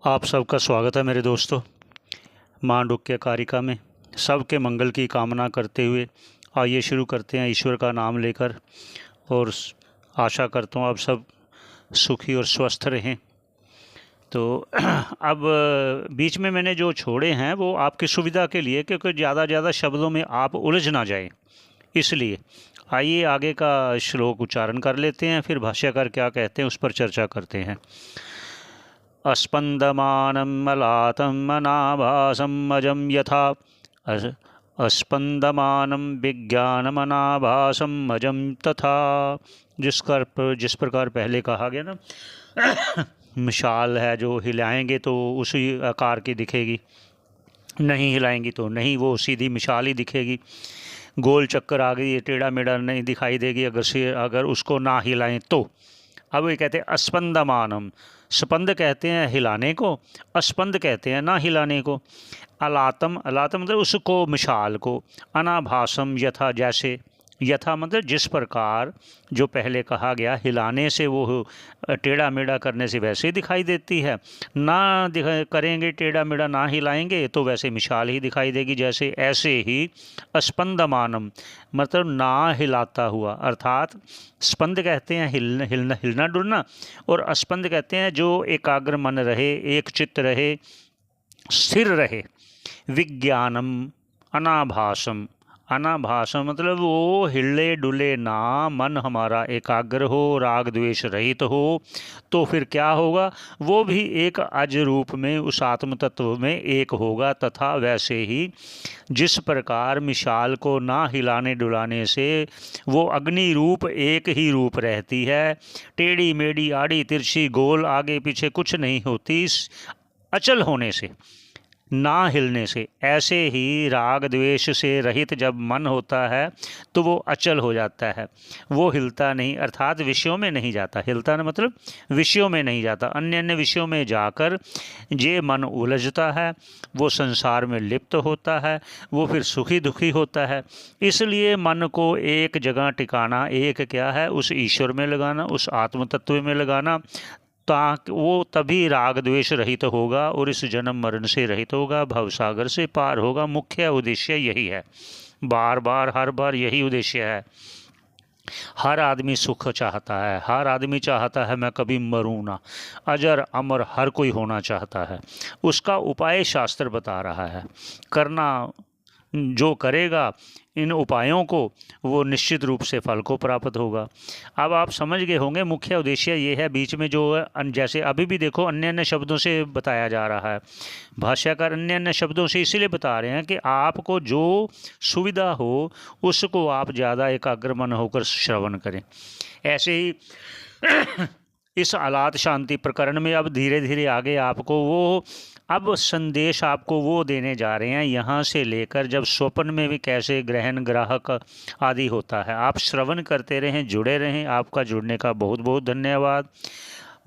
आप सबका स्वागत है मेरे दोस्तों। मांडुक्य कारिका में सबके मंगल की कामना करते हुए आइए शुरू करते हैं ईश्वर का नाम लेकर। और आशा करता हूँ आप सब सुखी और स्वस्थ रहें। तो अब बीच में मैंने जो छोड़े हैं वो आपकी सुविधा के लिए, क्योंकि ज़्यादा शब्दों में आप उलझ ना जाएं, इसलिए आइए आगे का श्लोक उच्चारण कर लेते हैं, फिर भाष्यकार क्या कहते हैं उस पर चर्चा करते हैं। अस्पन्दमानं मलातं अनाभासम् अजं यथा अस्पन्दमानं विज्ञानमनाभासम् अजं तथा। जिस प्रकार पहले कहा गया ना, मिसाल है जो हिलाएंगे तो उसी आकार की दिखेगी, नहीं हिलाएंगी तो नहीं, वो सीधी मिसाल ही दिखेगी। गोल चक्कर आ गई, टेढ़ा मेढ़ा नहीं दिखाई देगी अगर उसको ना हिलाएं तो। अब ये कहते हैं अस्पंदमानम, स्पंद कहते हैं हिलाने को, अस्पंद कहते हैं ना हिलाने को। अलातम, अलातम मतलब उसको, मिसाल को। अनाभासम यथा, जैसे। यथा मतलब जिस प्रकार, जो पहले कहा गया, हिलाने से वो टेढ़ा मेढ़ा करने से वैसे ही दिखाई देती है, ना करेंगे टेढ़ा मेढ़ा, ना हिलाएंगे तो वैसे मिसाल ही दिखाई देगी जैसे। ऐसे ही स्पंदमानम मतलब ना हिलाता हुआ, अर्थात स्पंद कहते हैं हिलना डुलना, और स्पंद कहते हैं जो एकाग्र मन रहे, एक चित्त रहे, स्थिर रहे। विज्ञानम अनाभासम, अनाभासम मतलब वो हिले डुले ना, मन हमारा एकाग्र हो, राग द्वेष रहित हो, तो फिर क्या होगा, वो भी एक अज रूप में उस आत्म तत्व में एक होगा। तथा वैसे ही जिस प्रकार मिसाल को ना हिलाने डुलाने से वो अग्नि रूप एक ही रूप रहती है, टेढ़ी मेढ़ी आड़ी तिरछी गोल आगे पीछे कुछ नहीं होती अचल होने से, ना हिलने से, ऐसे ही राग द्वेष से रहित जब मन होता है तो वो अचल हो जाता है, वो हिलता नहीं, अर्थात विषयों में नहीं जाता। हिलता ना मतलब विषयों में नहीं जाता, अन्य अन्य विषयों में जाकर ये मन उलझता है, वो संसार में लिप्त होता है, वो फिर सुखी दुखी होता है। इसलिए मन को एक जगह टिकाना, एक क्या है, उस ईश्वर में लगाना, उस आत्म तत्व में लगाना, ताकि वो तभी राग द्वेष रहित होगा और इस जन्म मरण से रहित होगा, भवसागर से पार होगा। मुख्य उद्देश्य यही है, बार बार हर बार यही उद्देश्य है। हर आदमी सुख चाहता है, हर आदमी चाहता है मैं कभी मरूं ना, अजर अमर हर कोई होना चाहता है। उसका उपाय शास्त्र बता रहा है, करना जो करेगा इन उपायों को वो निश्चित रूप से फल को प्राप्त होगा। अब आप समझ गए होंगे मुख्य उद्देश्य ये है। बीच में जो जैसे अभी भी देखो अन्य अन्य शब्दों से बताया जा रहा है, भाष्यकार अन्य अन्य शब्दों से इसीलिए बता रहे हैं कि आपको जो सुविधा हो उसको आप ज़्यादा एकाग्र मन होकर श्रवण करें। ऐसे ही इस आलात शांति प्रकरण में अब धीरे धीरे आगे आपको वो अब संदेश आपको वो देने जा रहे हैं, यहाँ से लेकर जब स्वप्न में भी कैसे ग्रहण ग्राहक आदि होता है। आप श्रवण करते रहें, जुड़े रहें। आपका जुड़ने का बहुत बहुत धन्यवाद,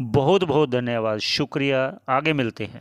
बहुत बहुत धन्यवाद, शुक्रिया। आगे मिलते हैं।